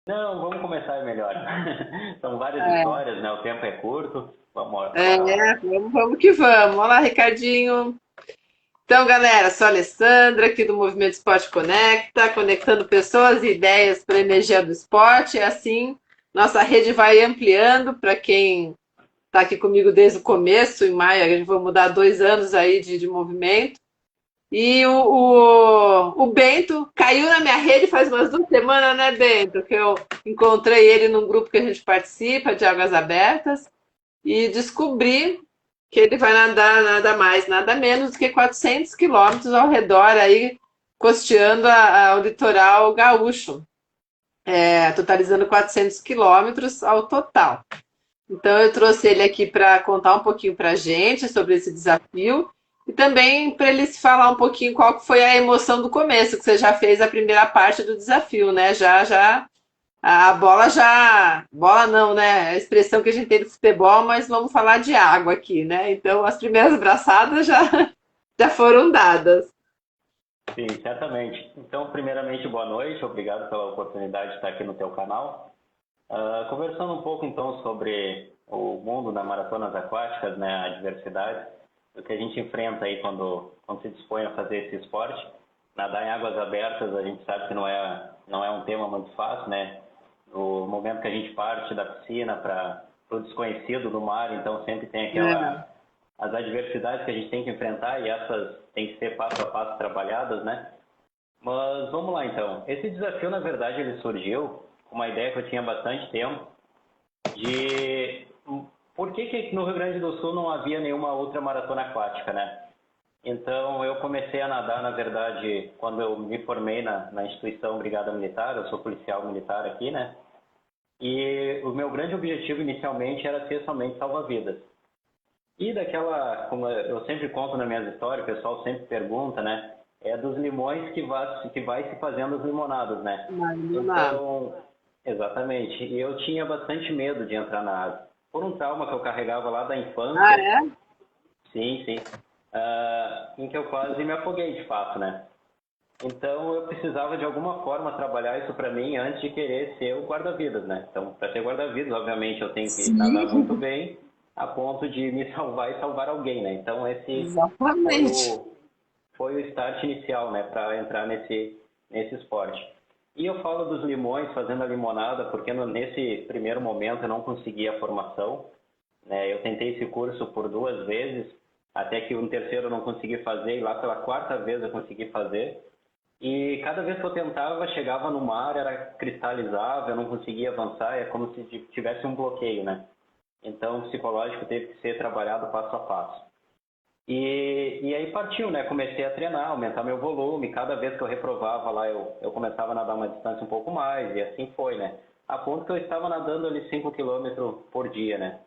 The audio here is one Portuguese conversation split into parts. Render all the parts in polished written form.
Não, vamos começar melhor. São várias É, histórias, né? O tempo é curto. Vamos lá. vamos que vamos. Olá, Ricardinho. Então, galera, sou a Alessandra, aqui do Movimento Esporte Conecta, conectando pessoas e ideias para a energia do esporte. É assim, nossa rede vai ampliando para quem está aqui comigo desde o começo, em maio, a gente vai mudar 2 anos aí de movimento. E o Bento caiu na minha rede faz umas 2 semanas, né, Bento? Que eu encontrei ele num grupo que a gente participa de Águas Abertas e descobri que ele vai nadar nada mais, nada menos do que 400 quilômetros ao redor aí, costeando o litoral gaúcho, totalizando 400 quilômetros ao total. Então eu trouxe ele aqui para contar um pouquinho para a gente sobre esse desafio e também para ele se falar um pouquinho qual foi a emoção do começo, que você já fez a primeira parte do desafio, né? Já a bola já. Bola não, né? É a expressão que a gente tem do futebol, mas vamos falar de água aqui, né? Então as primeiras braçadas já, já foram dadas. Sim, certamente. Então, primeiramente, boa noite. Obrigado pela oportunidade de estar aqui no teu canal. Conversando um pouco, então, sobre o mundo das maratonas aquáticas, né? A diversidade, o que a gente enfrenta aí quando se dispõe a fazer esse esporte. Nadar em águas abertas, a gente sabe que não é um tema muito fácil, né? No momento que a gente parte da piscina para o desconhecido do mar, então sempre tem É. as adversidades que a gente tem que enfrentar e essas têm que ser passo a passo trabalhadas, né? Mas vamos lá então. Esse desafio, na verdade, ele surgiu com uma ideia que eu tinha há bastante tempo de por que no Rio Grande do Sul não havia nenhuma outra maratona aquática, né? Então eu comecei a nadar, na verdade, quando eu me formei na instituição Brigada Militar, eu sou policial militar aqui, né? E o meu grande objetivo inicialmente era ser somente salva-vidas. E daquela, como eu sempre conto nas minhas histórias, o pessoal sempre pergunta, né? É dos limões que vai se fazendo as limonadas, né? Marinada. Então, exatamente. E eu tinha bastante medo de entrar na água. Por um trauma que eu carregava lá da Ah, infância, é? sim, sim, em que eu quase me afoguei de fato, né? Então eu precisava de alguma forma trabalhar isso para mim antes de querer ser o guarda-vidas, né? Então, para ser guarda-vidas, obviamente eu tenho que nadar muito Sim, bem a ponto de me salvar e salvar alguém, né? Então esse foi exatamente. o start inicial, né, para entrar nesse esporte. E eu falo dos limões fazendo a limonada porque nesse primeiro momento eu não conseguia a formação, né? Eu tentei esse curso por 2 vezes, até que um terceiro eu não consegui fazer e lá pela quarta vez eu consegui fazer. E cada vez que eu tentava, chegava no mar, era cristalizava, eu não conseguia avançar, é como se tivesse um bloqueio, né? Então, o psicológico teve que ser trabalhado passo a passo. E aí partiu, né? Comecei a treinar, aumentar meu volume. Cada vez que eu reprovava lá, eu começava a nadar uma distância um pouco mais, e assim foi, né? A ponto que eu estava nadando ali 5 quilômetros por dia, né?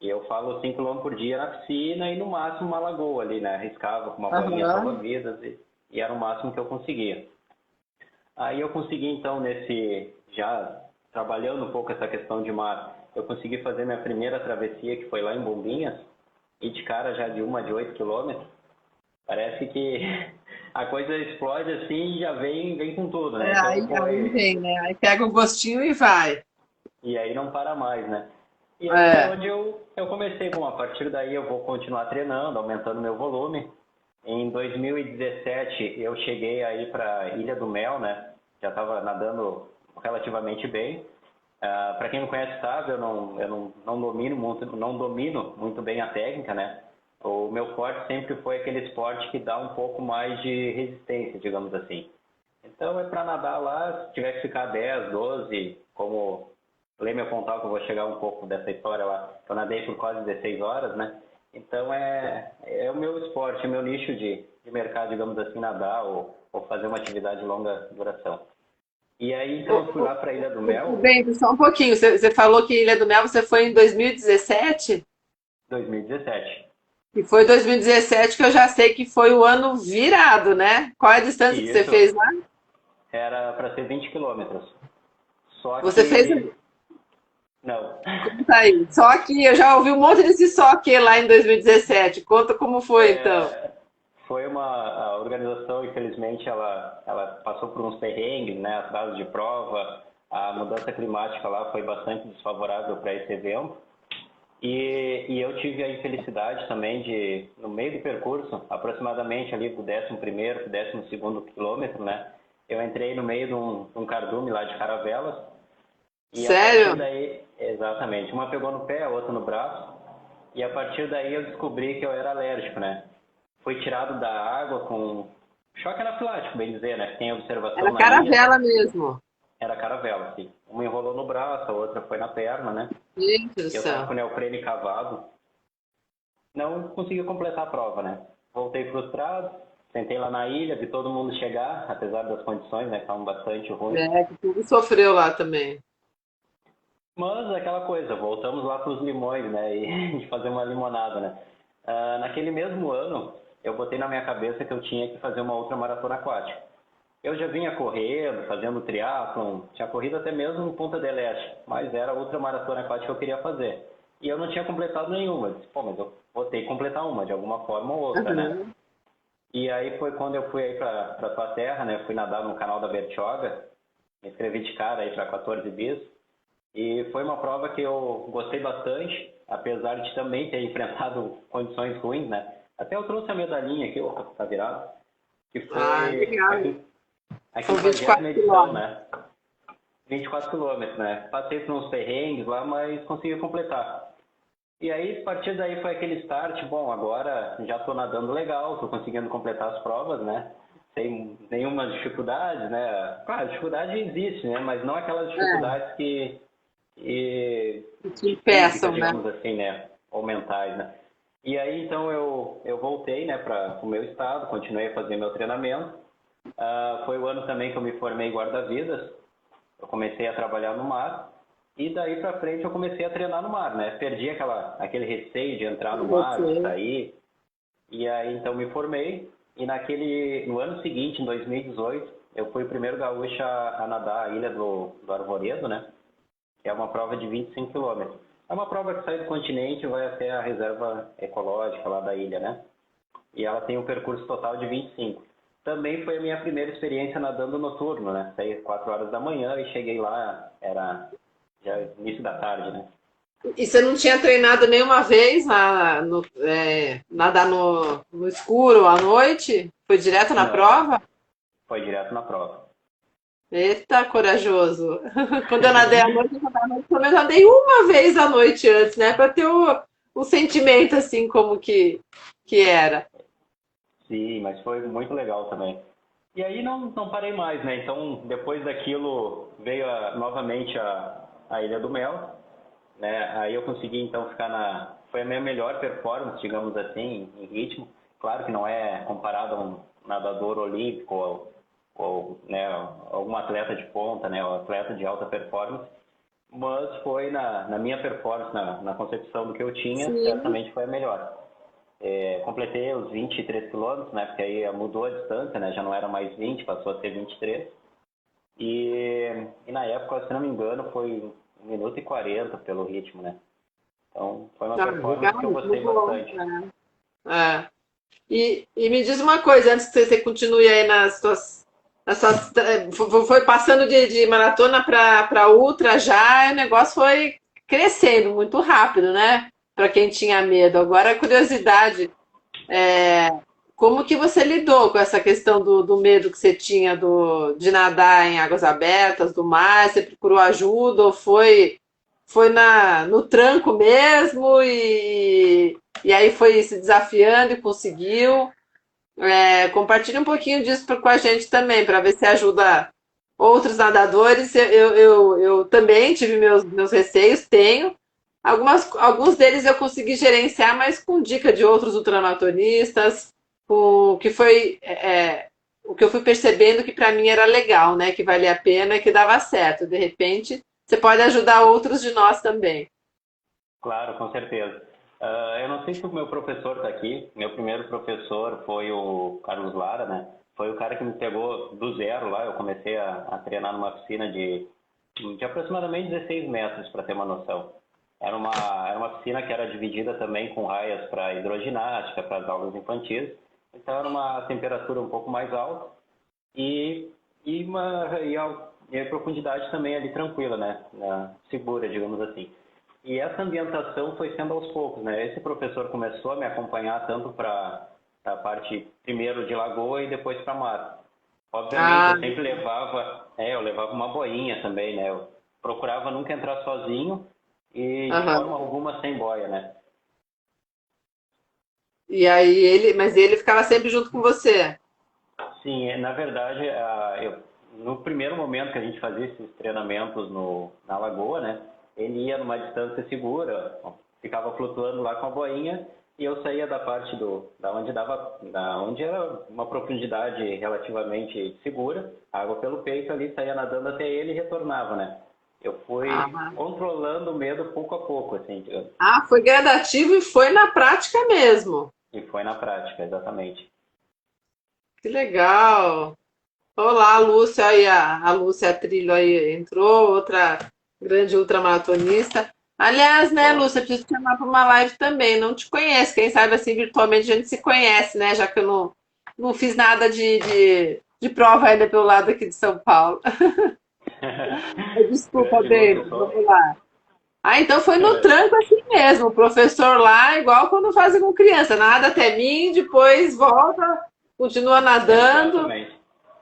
E eu falo 5 quilômetros por dia na piscina e no máximo uma lagoa ali, né? Arriscava com uma boinha Aham. salva-vidas e era o máximo que eu conseguia. Aí eu consegui então já trabalhando um pouco essa questão de mar, eu consegui fazer minha primeira travessia que foi lá em Bombinhas e de cara já de uma de 8 quilômetros. Parece que a coisa explode assim e já vem com tudo, né? Então Aí vem, né? Aí pega o gostinho e vai. e aí não para mais, né? E aí foi É. onde eu comecei, bom, a partir daí eu vou continuar treinando, aumentando meu volume. Em 2017 eu cheguei aí para Ilha do Mel, né? Já estava nadando relativamente bem. Para quem não conhece sabe, eu não domino muito bem a técnica, né? O meu forte sempre foi aquele esporte que dá um pouco mais de resistência, digamos assim. Então é para nadar lá, se tiver que ficar 10, 12, como Leme apontar que eu vou chegar um pouco dessa história lá. Eu nadei por quase 16 horas, né? Então é o meu esporte, é o meu nicho de mercado, digamos assim, nadar ou fazer uma atividade de longa duração. E aí então eu fui lá para a Ilha do Mel, Bem, só um pouquinho. Você falou que Ilha do Mel você foi em 2017? 2017. E foi 2017 que eu já sei que foi o ano virado, né? Qual é a distância que E você fez isso lá? era para ser 20 quilômetros. Só Você fez. que não. Conta aí. Só que eu já ouvi um monte desse só que lá em 2017. Conta como foi, então. É, foi a organização, infelizmente, ela passou por uns perrengues, né, atraso de prova, a mudança climática lá foi bastante desfavorável para esse evento. E eu tive a infelicidade também de, no meio do percurso, aproximadamente ali do 11º para o 12º quilômetro, né? Eu entrei no meio de um cardume lá de caravelas. E a Sério? partir daí, exatamente, uma pegou no pé, a outra no braço. E a partir daí eu descobri que eu era alérgico, né? Fui tirado da água com choque anafilático, bem dizer, né? Tem observação Era na ilha. caravela mesmo. Era caravela, assim. Uma enrolou no braço, a outra foi na perna, né? Gente do Eu tava céu. com o neoprene cavado. Não consegui completar a prova, né? Voltei frustrado, sentei lá na ilha, vi todo mundo chegar, apesar das condições, né? Que estavam bastante ruins. É, que tudo sofreu lá também. Mas aquela coisa, voltamos lá para os limões, né? E de fazer uma limonada, né? Naquele mesmo ano, eu botei na minha cabeça que eu tinha que fazer uma outra maratona aquática. Eu já vinha correndo, fazendo triatlon, tinha corrido até mesmo no Punta del Este, mas era outra maratona aquática que eu queria fazer. E eu não tinha completado nenhuma. Eu disse, pô, mas eu vou ter que completar uma, de alguma forma ou outra, né? Uhum. E aí foi quando eu fui aí para tua terra, né? Fui nadar no canal da Bertioga, me inscrevi de cara aí para 14 bis. E foi uma prova que eu gostei bastante, apesar de também ter enfrentado condições ruins, né? Até eu trouxe a medalhinha aqui, ó, tá virado, que Ah, foi legal. aqui, a São 24 50ª edição, quilômetros. né? 24 quilômetros, né? Passei por uns perrengues lá, mas consegui completar. E aí, a partir daí foi aquele start, bom, agora já estou nadando legal, estou conseguindo completar as provas, né? Sem nenhuma dificuldade, né? Claro, dificuldade existe, né? Mas não aquelas É, dificuldades e que te físicas, impeçam, né? digamos assim, né? Ou mentais, né? E aí, então, eu voltei, né, para o meu estado, continuei a fazer meu treinamento. Foi o ano também que eu me formei guarda-vidas. Eu comecei a trabalhar no mar. E daí para frente eu comecei a treinar no mar, né? Perdi aquele receio de entrar no mar, de Você. sair. E aí, então, me formei. E no ano seguinte, em 2018, eu fui o primeiro gaúcho a nadar a Ilha do Arvoredo, né? Que é uma prova de 25 quilômetros. É uma prova que sai do continente e vai até a reserva ecológica lá da ilha, né? E ela tem um percurso total de 25. Também foi a minha primeira experiência nadando noturno, né? Saí às 4 horas da manhã e cheguei lá, era já início da tarde, né? E você não tinha treinado nenhuma vez nadar no escuro à noite? Foi direto na Não, prova? foi direto na prova. Eita, corajoso. Quando eu nadei à noite, pelo menos nadei uma vez à noite antes, né? Para ter o sentimento assim como que era. Sim, mas foi muito legal também. E aí não parei mais, né? Então, depois daquilo, veio novamente a Ilha do Mel, né? Aí eu consegui então ficar foi a minha melhor performance, digamos assim, em ritmo. Claro que não é comparado a um nadador olímpico ou né, algum atleta de ponta, né, ou atleta de alta performance, mas foi na minha performance, na concepção do que eu tinha, Sim. certamente foi a melhor. Completei os 23 quilômetros, né, porque aí mudou a distância, né, já não era mais 20, passou a ser 23. E na época, se não me engano, foi 1 minuto e 40 pelo ritmo, né? Então, foi uma Ah, performance legal, que eu muito gostei bom. bastante. É. E me diz uma coisa, antes que você continue aí foi passando de maratona para ultra já, e o negócio foi crescendo muito rápido, né? Para quem tinha medo. Agora, a curiosidade, como que você lidou com essa questão do medo que você tinha de nadar em águas abertas, do mar? Você procurou ajuda ou foi no tranco mesmo e aí foi se desafiando e conseguiu? Compartilha um pouquinho disso com a gente também, para ver se ajuda outros nadadores. Eu também tive meus receios, tenho. Alguns deles eu consegui gerenciar, mas com dica de outros ultramaratonistas, o que eu fui percebendo que para mim era legal, né? Que valia a pena, que dava certo. De repente, você pode ajudar outros de nós também. Claro, com certeza. Eu não sei se o meu professor está aqui. Meu primeiro professor foi o Carlos Lara, né? Foi o cara que me pegou do zero lá. Eu comecei a treinar numa piscina de aproximadamente 16 metros, para ter uma noção. Era uma piscina que era dividida também com raias para hidroginástica, para as aulas infantis. Então era uma temperatura um pouco mais alta e e a profundidade também ali tranquila, né? Segura, digamos assim. E essa ambientação foi sendo aos poucos, né? Esse professor começou a me acompanhar tanto para a parte primeiro de lagoa e depois para mar. Obviamente, Ah, eu sempre levava, eu levava uma boinha também, né? Eu procurava nunca entrar sozinho e de aham. forma alguma sem boia, né? E aí mas ele ficava sempre junto com você. Sim, na verdade, no primeiro momento que a gente fazia esses treinamentos na lagoa, né? Ele ia numa distância segura, ficava flutuando lá com a boinha e eu saía da parte da onde era uma profundidade relativamente segura, água pelo peito ali, saía nadando até ele e retornava, né? Eu fui Ah, controlando o medo pouco a pouco, assim, digamos. foi gradativo e foi na prática mesmo. E foi na prática, exatamente. Que legal. Olá, Lúcia, aí a Lúcia Trilho aí entrou, outra grande ultramaratonista. Aliás, né, Ó, Lúcia, preciso te chamar para uma live também. Não te conheço, quem sabe assim virtualmente a gente se conhece, né? Já que eu não fiz nada de prova ainda pelo lado aqui de São Paulo. Desculpa, grande Lúcia, David, só. vamos lá. Ah, então foi no tranco assim mesmo. O professor lá, igual quando fazem com criança, nada até mim, depois volta, continua nadando. Exatamente.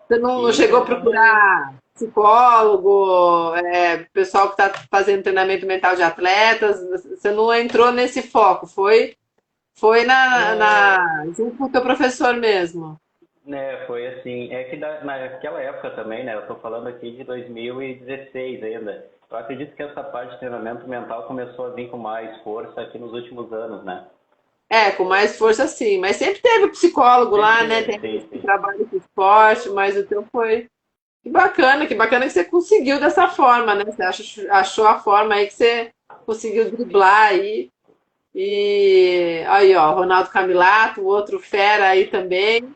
Você não E chegou a tentando. procurar psicólogo, pessoal que está fazendo treinamento mental de atletas? Você não entrou nesse foco, foi Não, junto com o teu professor mesmo. né, foi assim. É que naquela época também, né? Eu tô falando aqui de 2016 ainda. Eu acredito que essa parte de treinamento mental começou a vir com mais força aqui nos últimos anos, né? É, com mais força sim, mas sempre teve psicólogo Sempre lá, né? teve, Tem sim, gente que sim. trabalha com esporte, mas o teu foi. Que bacana que você conseguiu dessa forma, né? Você achou a forma aí que você conseguiu driblar aí. E aí, ó, Ronaldo Camilato, o outro fera aí também,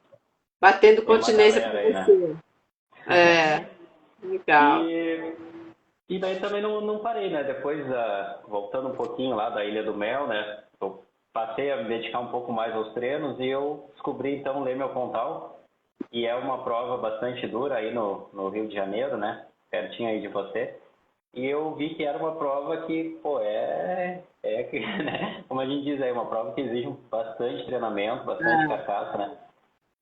batendo Tem uma continência com galera aí, né? você. É, legal. E, e daí também não parei, né? Depois, voltando um pouquinho lá da Ilha do Mel, né? Eu passei a me dedicar um pouco mais aos treinos e eu descobri então ler meu Pontal, e é uma prova bastante dura aí no Rio de Janeiro, né? Pertinho aí de você. E eu vi que era uma prova que, pô, né? Como a gente diz aí, uma prova que exige bastante treinamento, bastante É, carcaça, né?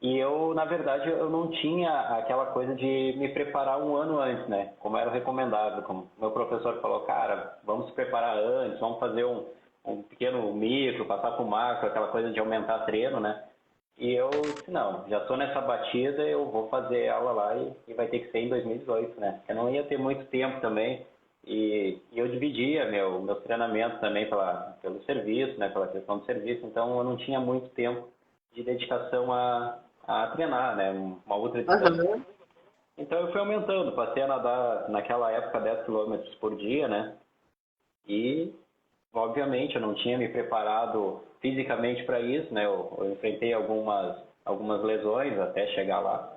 E eu, na verdade, eu não tinha aquela coisa de me preparar um ano antes, né? Como era o recomendável. Como meu professor falou, cara, vamos se preparar antes, vamos fazer um pequeno micro, passar para o macro, aquela coisa de aumentar treino, né? E eu disse, não, já estou nessa batida, eu vou fazer aula lá e vai ter que ser em 2018, né? Eu não ia ter muito tempo também e eu dividia meus treinamentos também pelo serviço, né? Pela questão do serviço, então eu não tinha muito tempo de dedicação a treinar, né? Uma outra distância. aham. Então eu fui aumentando, passei a nadar naquela época 10 quilômetros por dia, né? E obviamente eu não tinha me preparado fisicamente para isso, né? Eu enfrentei algumas lesões até chegar lá.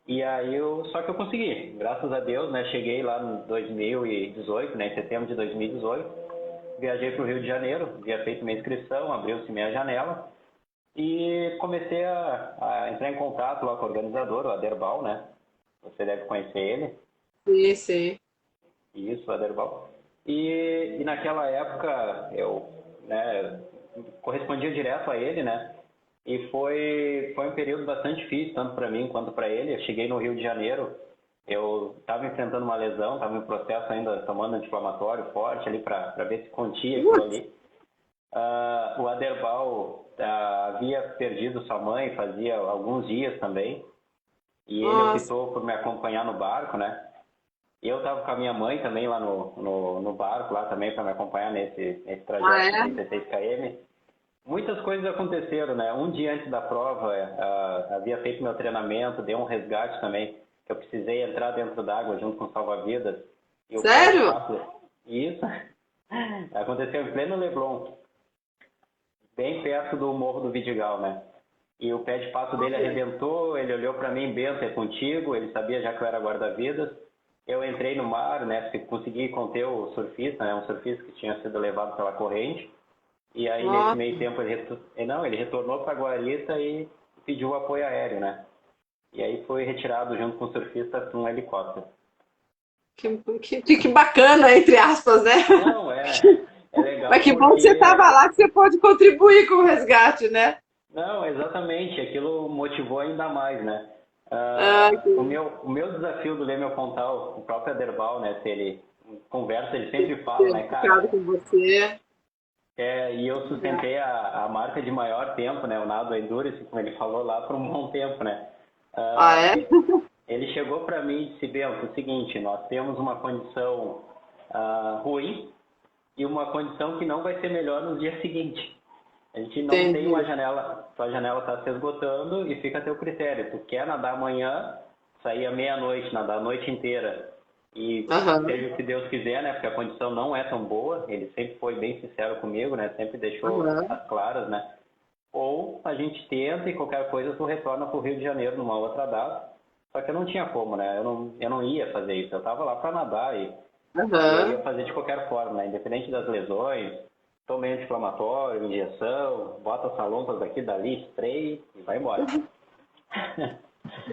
E aí só que eu consegui, graças a Deus, né? Cheguei lá em 2018, né? Em setembro de 2018, viajei para o Rio de Janeiro, havia feito minha inscrição, abriu-se minha janela e comecei a entrar em contato lá com o organizador, o Aderbal, né? Você deve conhecer ele. Sim, sim. Isso, Aderbal. E naquela época eu, né, correspondia direto a ele, né? E foi um período bastante difícil, tanto para mim quanto para ele. Eu cheguei no Rio de Janeiro, eu estava enfrentando uma lesão, estava em processo ainda tomando anti-inflamatório forte ali para ver se continha aquilo Putz, ali. O Aderbal havia perdido sua mãe fazia alguns dias também, e ele nossa. optou por me acompanhar no barco, né? Eu estava com a minha mãe também lá no barco, lá também para me acompanhar nesse Ah, trajeto de é? 36 km. Muitas coisas aconteceram, né? Um dia antes da prova, havia feito meu treinamento, deu um resgate também, que eu precisei entrar dentro d'água junto com o salva-vidas. E o pé de Sério? pato, isso aconteceu em pleno Leblon, bem perto do Morro do Vidigal, né? E o pé de pato dele arrebentou, ele olhou para mim, Bento, é contigo, ele sabia já que eu era guarda-vidas. Eu entrei no mar, né, consegui conter o surfista, né, um surfista que tinha sido levado pela corrente. E aí, nesse Nossa. meio tempo, ele retornou para a guarita e pediu apoio aéreo, né? E aí foi retirado junto com o surfista para um helicóptero. Que bacana, entre aspas, né? Não, é Mas legal que bom que você estava porque lá, que você pode contribuir com o resgate, né? não, exatamente. Aquilo motivou ainda mais, né? Ah, O meu desafio do Leme ao Pontal, o próprio Aderbal, né? Se ele conversa, ele sempre fala, ter né, ficado cara? com você. E eu sustentei a marca de maior tempo, né? O nado endurance, como ele falou lá, por um bom tempo, né? Ah, Ah, é? ele chegou para mim e disse, Bento, o seguinte, nós temos uma condição ruim e uma condição que não vai ser melhor no dia seguinte. A gente não tem uma Entendi. janela, tua janela está se esgotando e fica a teu critério. Tu quer nadar amanhã, sair à meia-noite, nadar a noite inteira e Aham, seja o que Deus quiser, né? Porque a condição não é tão boa. Ele sempre foi bem sincero comigo, né? Sempre deixou aham. as claras, né? Ou a gente tenta e qualquer coisa tu retorna para o Rio de Janeiro numa outra data. Só que eu não tinha como, né? Eu não ia fazer isso. Eu estava lá para nadar e eu Aham. ia fazer de qualquer forma, né? Independente das lesões, tomei anti-inflamatório, injeção, bota salompas daqui, dali, spray e vai embora.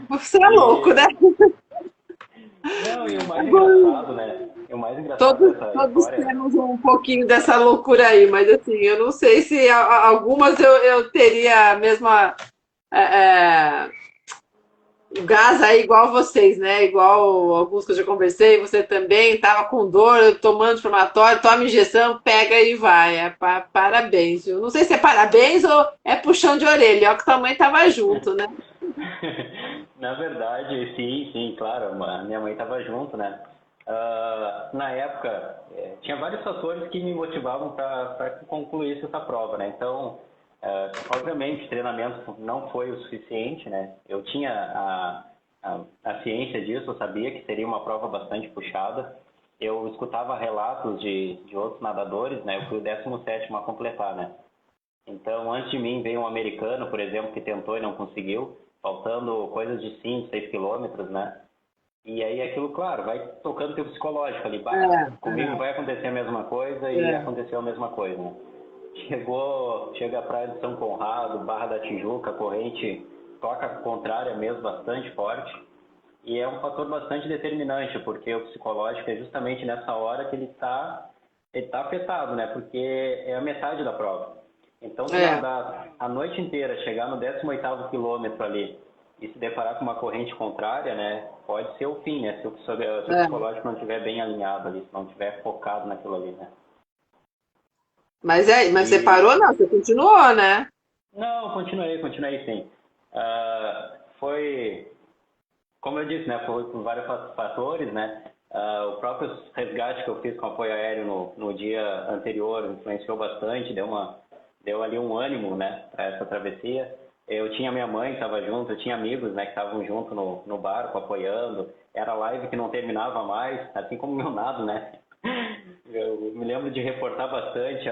Você é louco, né? E não, e o mais Agora, engraçado, né? E o mais engraçado todos, dessa todos história, temos um pouquinho dessa loucura aí, mas assim, eu não sei se algumas eu teria a mesma. é, é, o gás aí igual vocês, né? Igual alguns que eu já conversei, você também estava com dor, tomando inflamatório, toma injeção, pega e vai. Parabéns, viu? Não sei se é parabéns ou é puxão de orelha, ó, que tua mãe estava junto, né? na verdade, sim, sim, claro, a minha mãe estava junto, né? Na época, tinha vários fatores que me motivavam para que concluísse essa prova, né? Então, obviamente, o treinamento não foi o suficiente, né? Eu tinha a ciência disso, eu sabia que seria uma prova bastante puxada. Eu escutava relatos de outros nadadores, né? Eu fui o 17º a completar, né? Então, antes de mim veio um americano, por exemplo, que tentou e não conseguiu, faltando coisas de 5, 6 quilômetros, né? E aí aquilo, claro, vai tocando teu psicológico ali. Bah, comigo vai acontecer a mesma coisa e É. aconteceu a mesma coisa, né? Chega a praia de São Conrado, Barra da Tijuca, a corrente toca contrária mesmo, bastante forte. E é um fator bastante determinante, porque o psicológico é justamente nessa hora que ele tá afetado, né? Porque é a metade da prova. Então, tu É. nadar a noite inteira, chegar no 18º quilômetro ali e se deparar com uma corrente contrária, né? Pode ser o fim, né? Se o É. psicológico não estiver bem alinhado ali, se não estiver focado naquilo ali, né? Mas você E parou, não, você continuou, né? não, continuei sim. Foi como eu disse, né, foi por vários fatores, né? O próprio resgate que eu fiz com apoio aéreo no dia anterior influenciou bastante, deu ali um ânimo, né, para essa travessia. Eu tinha minha mãe que estava junto, eu tinha amigos, né, que estavam junto no barco apoiando. Era live que não terminava mais, assim como o meu nado, né? Eu me lembro de reportar bastante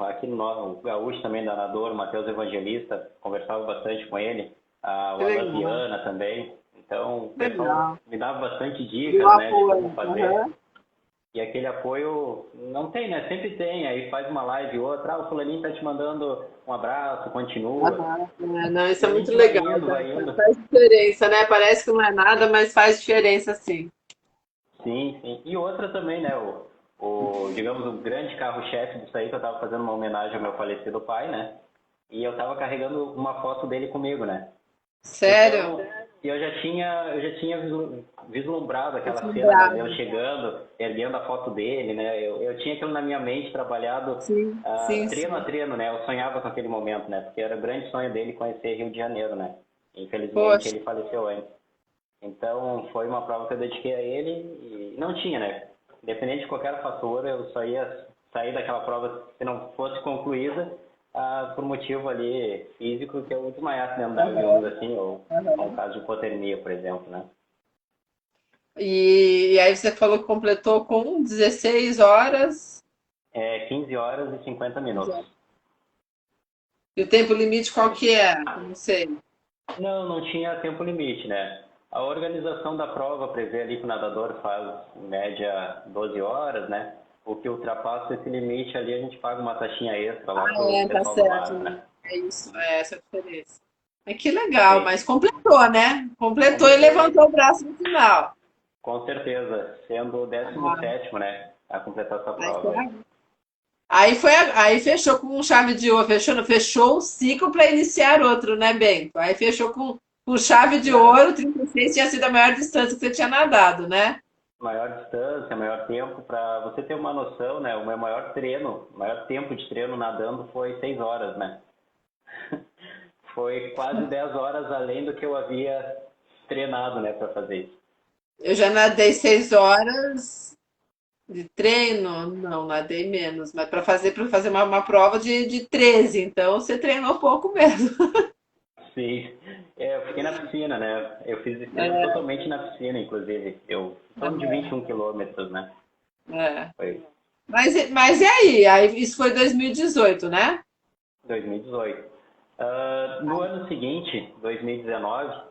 aqui no o gaúcho também, nadador, o Matheus Evangelista, conversava bastante com ele, Que o Alan legal, Viana também. Então, o pessoal legal. me dava bastante Deu dicas, né, de como apoio. fazer. Aham, E aquele apoio não tem, né? Sempre tem. Aí faz uma live ou outra, o fulaninho tá te mandando um abraço, continua. aham. É, não, isso E é a muito gente vai legal, indo, vai indo. faz diferença, né? Parece que não é nada, mas faz diferença sim. Sim, sim. E outra também, né? Digamos, o grande carro-chefe disso aí, que eu estava fazendo uma homenagem ao meu falecido pai, né? E eu estava carregando uma foto dele comigo, né? Sério? Então, eu já tinha vislumbrado aquela cena, né? De eu Deslumbrado. chegando, erguendo a foto dele, né? Eu tinha aquilo na minha mente trabalhado Sim, sim, treino a sim. treino, né? Eu sonhava com aquele momento, né? Porque era o grande sonho dele conhecer Rio de Janeiro, né? Infelizmente, Poxa, ele faleceu antes. Então, foi uma prova que eu dediquei a ele e não tinha, né? Independente de qualquer fator, eu só ia sair daquela prova se não fosse concluída por motivo ali físico, que eu desmaiasse dentro d'água, digamos assim, ou um caso de hipotermia, por exemplo, né? e aí você falou que completou com 16 horas. 15 horas e 50 minutos. E o tempo limite qual que é? Não sei. Não tinha tempo limite, né? A organização da prova prevê ali que o nadador faz, em média, 12 horas, né? O que ultrapassa esse limite ali, a gente paga uma taxinha extra lá pro É, tá pessoal do certo, barco, né? né? É isso, é essa a diferença. Mas que legal, Sim, mas completou, né? Completou e completou. levantou o braço no final. Com certeza, sendo o 17º, né, a completar essa prova. Aí fechou com chave de ouro, fechou um ciclo para iniciar outro, né, Bento? Aí fechou com chave de Na ouro, 36 tinha sido a maior distância que você tinha nadado, né? maior distância, maior tempo, para você ter uma noção, né, o meu maior treino, maior tempo de treino nadando foi 6 horas, né? Foi quase 10 horas além do que eu havia treinado, né, para fazer isso. Eu já nadei 6 horas de treino, não, nadei menos, mas para fazer uma prova de 13, então você treinou pouco mesmo. Sim, eu fiquei na piscina, né? Eu fiz esse treino totalmente na piscina, inclusive. Eu, em torno de 21 quilômetros, né? É. Foi Mas e aí? Aí isso foi 2018, né? 2018. No ano seguinte, 2019,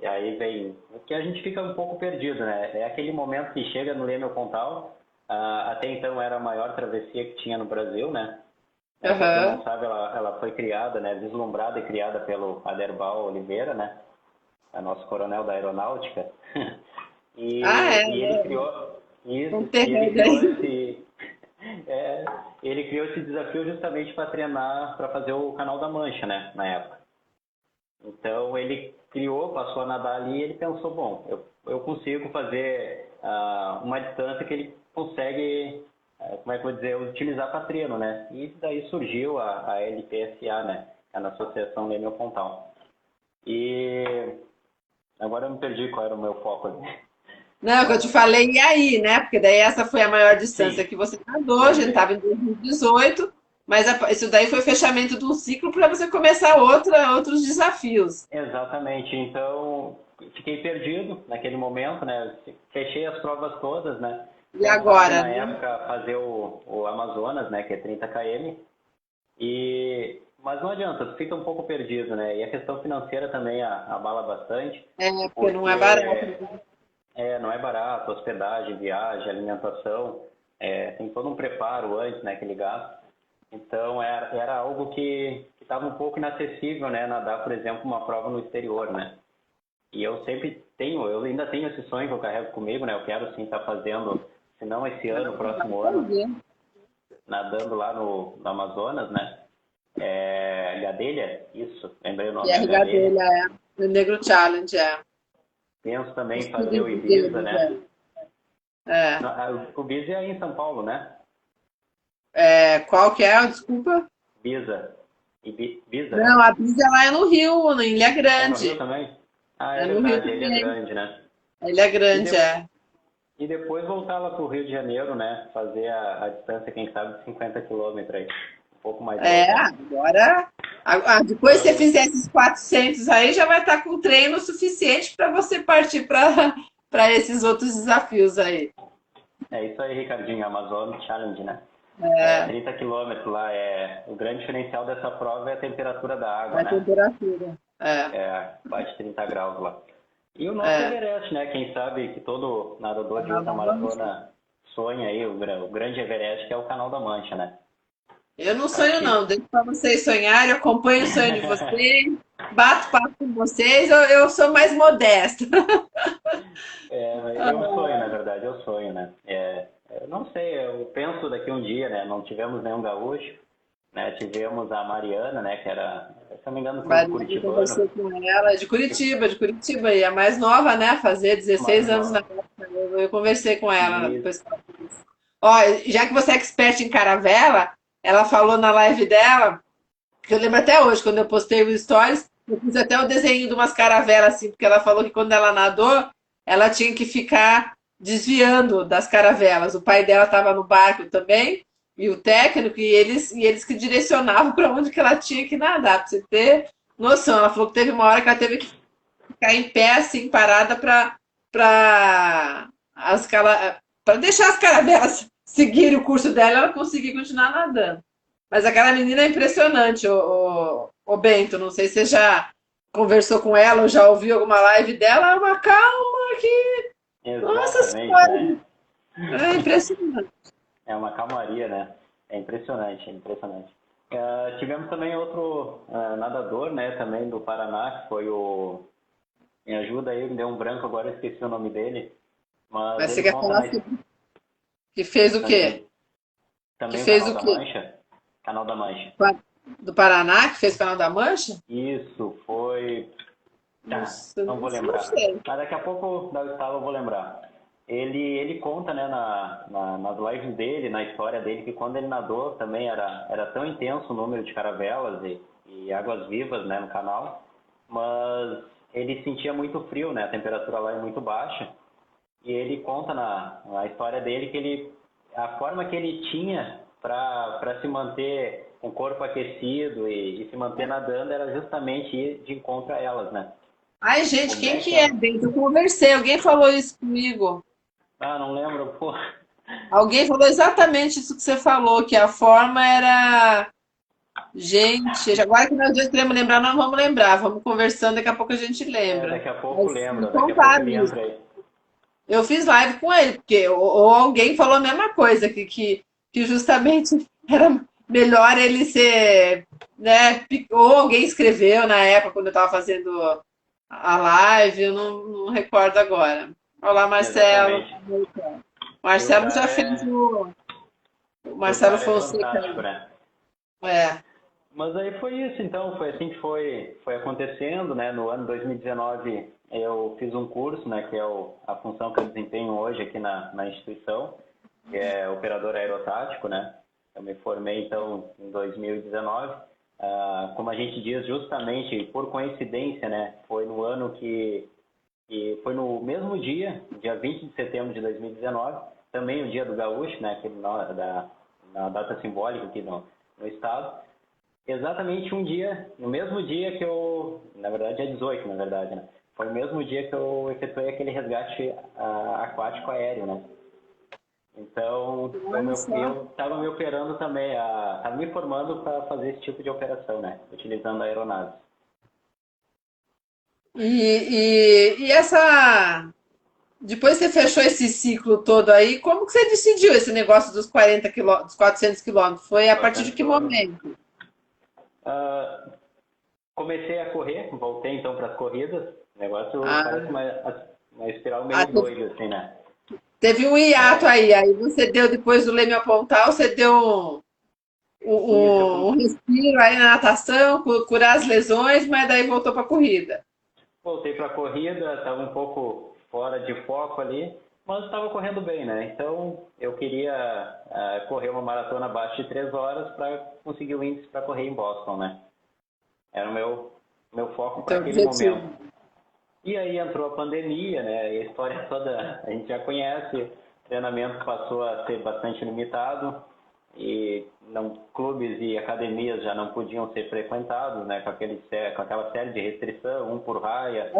e aí vem o que a gente fica um pouco perdido, né? É aquele momento que chega no Leme ao Pontal. Até então era a maior travessia que tinha no Brasil, né? Para quem Aham. não sabe, ela foi criada, né? Vislumbrada e criada pelo Aderbal Oliveira, né? A nosso coronel da aeronáutica. Ah, E ele é. criou isso, e ele Conterrâneo criou aí. esse, ele criou esse desafio justamente para treinar, para fazer o Canal da Mancha, né, na época. Então ele criou, passou a nadar ali e ele pensou, bom, eu consigo fazer uma distância que ele consegue, como é que eu vou dizer, utilizar para treino, né? E daí surgiu a LPSA, né, a Associação Leme Pontal. E agora eu me perdi qual era o meu foco ali. Não, que eu te falei, e aí, né? Porque daí essa foi a maior distância Sim, que você nadou, a gente lembrei. estava em 2018, mas isso daí foi o fechamento de um ciclo para você começar outros desafios. Exatamente. Então, fiquei perdido naquele momento, né? Fechei as provas todas, né? E Pensava agora, na né? época fazer o Amazonas, né? Que é 30 km. Mas não adianta, tu fica um pouco perdido, né? E a questão financeira também abala bastante, É, porque não é barato, porque né? não é barato, hospedagem, viagem, alimentação, tem todo um preparo antes, né? Aquele gasto. Então era algo que estava um pouco inacessível, né? Nadar, por exemplo, uma prova no exterior, né? E eu ainda tenho esse sonho que eu carrego comigo, né? Eu quero sim estar fazendo, se não esse ano, Vai próximo ano, fazer. nadando lá no Amazonas, né? Gadelha, isso, lembrei o nome, é IRH Gadelha. dele é o Negro Challenge, é. Penso também Os em fazer o trilhos Ibiza, deles, né? é. O Ibiza é aí em São Paulo, né? Qual que é? Desculpa. Ibiza. Ibiza. Não, a Bisa lá é no Rio, em Ilha É no Rio Grande. também? Ah, é É no Rio verdade, ele é também. grande, né? A Ilha E, Grande, de, é. e depois voltar lá para o Rio de Janeiro, né? Fazer a distância, quem sabe, de 50 quilômetros aí. Um pouco mais longa. Agora. Depois que você fizer esses 400 aí, já vai estar com treino suficiente para você partir para esses outros desafios aí. É isso aí, Ricardinho, Amazon Challenge, né? 30 quilômetros lá. O grande diferencial dessa prova é a temperatura da água, A né? temperatura. Bate 30 graus lá. E o nosso É. Everest, né? Quem sabe que todo nadador de ultramaratona sonha aí, o grande Everest, que é o Canal da Mancha, né? Eu não sonho, Prati... não. Deixo para vocês sonharem, eu acompanho o sonho de vocês, bato papo com vocês, eu sou mais modesta. É um sonho, na verdade, é um sonho, né? Eu não sei, eu penso daqui um dia, né? Não tivemos nenhum gaúcho, né? Tivemos a Mariana, né? Que era, se não me engano, Mariana, conversei curitibano, com ela, de Curitiba, e a mais nova, né? Fazer 16 mais anos na nova. época. Eu conversei com ela, E depois. Ó, já que você é expert em caravela, ela falou na live dela, que eu lembro até hoje, quando eu postei o stories, eu fiz até o desenho de umas caravelas, assim, porque ela falou que quando ela nadou, ela tinha que ficar desviando das caravelas. O pai dela estava no barco também, e o técnico, e eles que direcionavam para onde que ela tinha que nadar, para você ter noção. Ela falou que teve uma hora que ela teve que ficar em pé, assim, parada para para deixar as caravelas seguirem o curso dela, ela conseguir continuar nadando. Mas aquela menina é impressionante, o Bento. Não sei se você já conversou com ela ou já ouviu alguma live dela. É uma calma que. Nossa exatamente, né? Senhora! É impressionante. É uma calmaria, né? É impressionante, é impressionante. Tivemos também outro nadador, né? Também do Paraná, que foi o... Me ajuda aí, me deu um branco agora, eu esqueci o nome dele. Mas Mas você ele quer conta falar na, que fez o quê? Que também o fez Canal o da quê? Mancha. Canal da Mancha. Do Paraná, que fez o Canal da Mancha? Isso, foi. Tá, Nossa, não vou não lembrar. sei. Mas daqui a pouco da estalo eu vou lembrar. Ele conta, né, nas lives dele, na história dele, que quando ele nadou também era tão intenso o número de caravelas e águas vivas, né, no canal, mas ele sentia muito frio, né, a temperatura lá é muito baixa. E ele conta na história dele que a forma que ele tinha para se manter com o corpo aquecido e se manter nadando era justamente ir de encontro a elas, né? Ai, gente, Como quem é que que é? ela... Eu conversei, alguém falou isso comigo. Ah, não lembro, pô. Alguém falou exatamente isso que você falou, que a forma era. Gente, agora que nós dois queremos lembrar, nós vamos lembrar. Vamos conversando, daqui a pouco a gente É, lembra. daqui a pouco Mas me lembra, daqui a pouco contaram ele isso. entra aí. Eu fiz live com ele, porque ou alguém falou a mesma coisa, que justamente era melhor ele ser, né? Ou alguém escreveu na época, quando eu estava fazendo a live, eu não recordo agora. Olá, Marcelo. Exatamente. E Marcelo já fez o o Marcelo cara é Fonseca. fantástico, né? É. Mas aí foi isso, então, foi assim que foi acontecendo, né? No ano 2019 eu fiz um curso, né? Que é a função que eu desempenho hoje aqui na instituição, que é operador aerotático, né? Eu me formei, então, em 2019. Como a gente diz, justamente, por coincidência, né? Foi no ano que foi no mesmo dia 20 de setembro de 2019, também o dia do gaúcho, né? Aquele na data simbólica aqui no estado. Exatamente um dia, no mesmo dia que na verdade é 18, na verdade, né? Foi o mesmo dia que eu efetuei aquele resgate aquático aéreo, né? Então, Olha só. eu estava me operando também, estava me formando para fazer esse tipo de operação, né? Utilizando a aeronave. E essa. Depois que você fechou esse ciclo todo aí, como que você decidiu esse negócio dos 40 quilômetros, dos 400 quilômetros? Foi a partir de 400 que quilômetros. momento? Ah, comecei a correr, voltei então para as corridas. O negócio parece Ah, uma espiral ah, meio doida, assim, né? teve um hiato É, aí você deu, depois do Leme Apontal, você deu isso, um respiro aí na natação, curar as lesões, mas daí voltou para a corrida. voltei para a corrida, estava um pouco fora de foco ali, mas estava correndo bem, né? Então eu queria correr uma maratona abaixo de 3 horas para conseguir o índice para correr em Boston, né? Era o meu foco para Então, aquele momento. objetivo. E aí entrou a pandemia, né? E a história toda a gente já conhece. O treinamento passou a ser bastante limitado e clubes e academias já não podiam ser frequentados, né? Com aquela série de restrição, um por raia,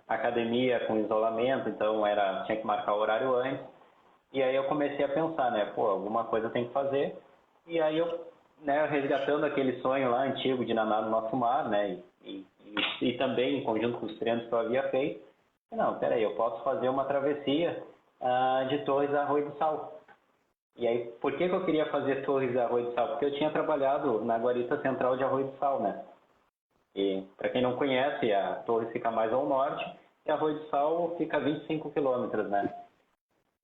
academia com isolamento, então tinha que marcar o horário antes. E aí eu comecei a pensar, né? Pô, alguma coisa tem que fazer. E aí eu, né, resgatando aquele sonho lá antigo de nadar no nosso mar, né? E também em conjunto com os treinos que eu havia feito, não, peraí, eu posso fazer uma travessia de Torres a Arroio do Sal. E aí, por que eu queria fazer Torres a Arroio do Sal? Porque eu tinha trabalhado na guarita central de Arroio do Sal, né? E para quem não conhece, a Torres fica mais ao norte e Arroio do Sal fica a 25 quilômetros, né?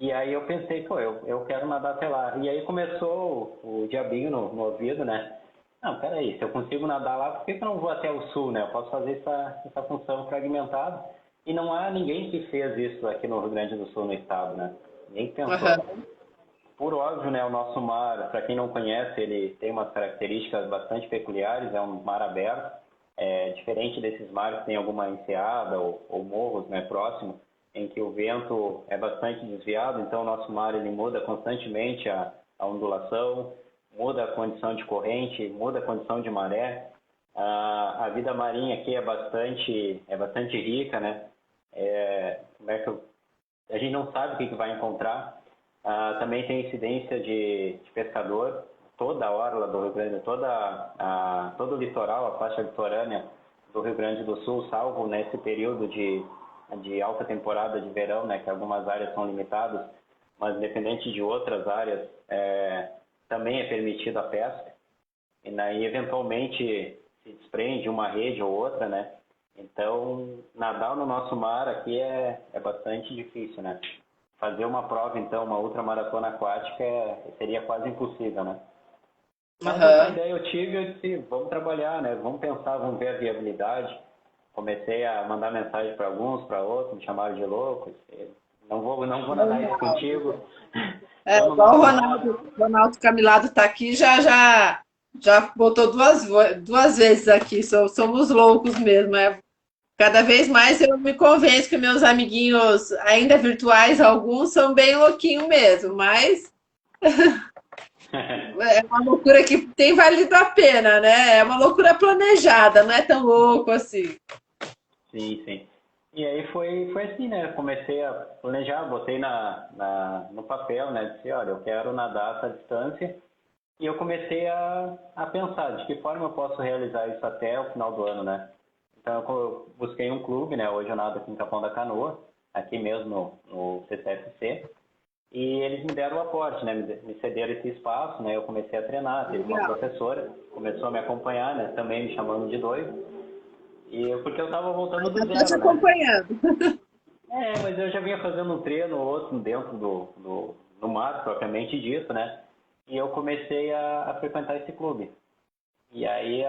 E aí eu pensei, pô, eu quero nadar até lá. E aí começou o diabinho no ouvido, né? Não, peraí, se eu consigo nadar lá, por que eu não vou até o sul, né? Eu posso fazer essa função fragmentada. E não há ninguém que fez isso aqui no Rio Grande do Sul, no estado, né? Ninguém pensou. Aham. Por óbvio, né, o nosso mar, para quem não conhece, ele tem umas características bastante peculiares, é um mar aberto, diferente desses mares que tem alguma enseada ou morros, né, próximo, em que o vento é bastante desviado, então o nosso mar ele muda constantemente a ondulação, muda a condição de corrente, muda a condição de maré. A vida marinha aqui é bastante rica, né? Como é que a gente não sabe o que vai encontrar. Também tem incidência de pescador, toda a orla do Rio Grande, todo o litoral, a faixa litorânea do Rio Grande do Sul, salvo nesse período de alta temporada de verão, né, que algumas áreas são limitadas, mas independente de outras áreas, também é permitida a pesca. E aí, eventualmente, se desprende uma rede ou outra, né? Então, nadar no nosso mar aqui é bastante difícil, né? Fazer uma prova, então, uma ultramaratona aquática seria quase impossível, né? Mas essa Aham. ideia eu tive, eu disse, vamos trabalhar, né? Vamos pensar, vamos ver a viabilidade. Comecei a mandar mensagem para alguns, para outros, me chamaram de louco. Disse, não vou nadar isso Normal. contigo. É, Vamos no igual o nosso mar. Ronaldo Camilado está aqui, já botou duas vezes aqui. Somos loucos mesmo. Cada vez mais eu me convenço que meus amiguinhos, ainda virtuais, alguns são bem louquinhos mesmo, mas é uma loucura que tem valido a pena, né? É uma loucura planejada, não é tão louco assim. Sim, sim. E aí foi assim, né? Comecei a planejar, botei no papel, né? Disse, olha, eu quero nadar essa distância. E eu comecei a pensar de que forma eu posso realizar isso até o final do ano, né? Então eu busquei um clube, né? Hoje eu nado aqui em Capão da Canoa, aqui mesmo no CCFC. E eles me deram o aporte, né? Me cederam esse espaço, né? Eu comecei a treinar, teve uma Legal. professora, começou a me acompanhar, né? Também me chamando de doido. Porque eu estava voltando do Já estou te zero, né? acompanhando. Mas eu já vinha fazendo um treino ou outro dentro do mar, propriamente dito, né? E eu comecei a frequentar esse clube. E aí,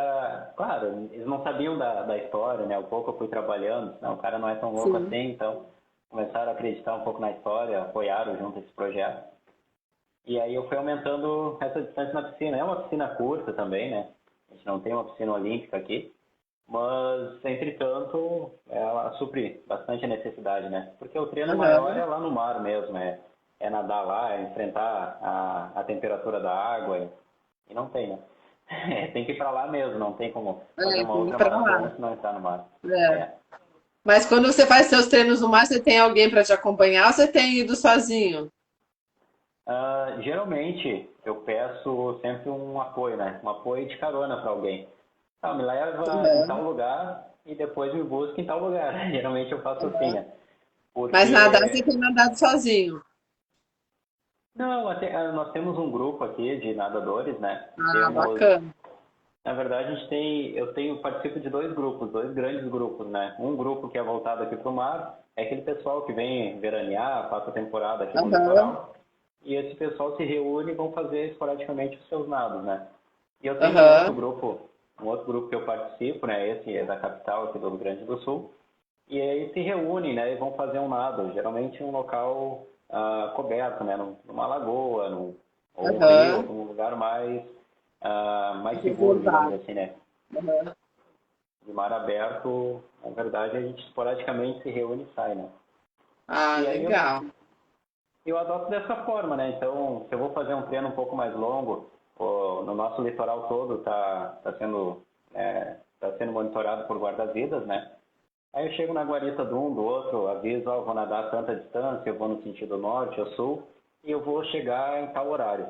claro, eles não sabiam da história, né? O pouco eu fui trabalhando, não, o cara não é tão louco Sim. assim, então começaram a acreditar um pouco na história, apoiaram junto esse projeto. E aí eu fui aumentando essa distância na piscina. É uma piscina curta também, né? A gente não tem uma piscina olímpica aqui, mas, entretanto, ela supre bastante a necessidade, né? Porque o treino maior Aham. é lá no mar mesmo, é nadar lá, é enfrentar a temperatura da água, e não tem, né? Tem que ir para lá mesmo, não tem como fazer É, uma tem que ir outra pra lá. maratona se não está no mar. É. É. Mas quando você faz seus treinos no mar, você tem alguém para te acompanhar ou você tem ido sozinho? Geralmente, eu peço sempre um apoio, né? Um apoio de carona para alguém. Me leva em tal Aham. lugar e depois me busca em tal lugar. Geralmente eu faço assim, né? Mas nadar, você Porque tem nadado sozinho. Não, nós temos um grupo aqui de nadadores, né? Ah, Temos, bacana. na verdade, participo de dois grupos, dois grandes grupos, né? Um grupo que é voltado aqui para o mar, é aquele pessoal que vem veranear, passa a temporada aqui no Aham, litoral, e esse pessoal se reúne e vão fazer esporadicamente os seus nados, né? E eu tenho aham, um outro grupo que eu participo, né? Esse é da capital aqui do Rio Grande do Sul, e aí se reúnem, né, e vão fazer um nado, geralmente em um local coberto, né, numa lagoa, ou um rio, aham. algum lugar mais seguro, digamos Reservado. assim, né. Aham. De mar aberto, na verdade, a gente esporadicamente se reúne e sai, né. Ah, E aí legal. eu adoto dessa forma, né, então se eu vou fazer um treino um pouco mais longo, no nosso litoral todo tá sendo monitorado por guarda-vidas, né. Aí eu chego na guarita de um, do outro, aviso, vou nadar tanta distância, eu vou no sentido norte ou sul, e eu vou chegar em tal horário.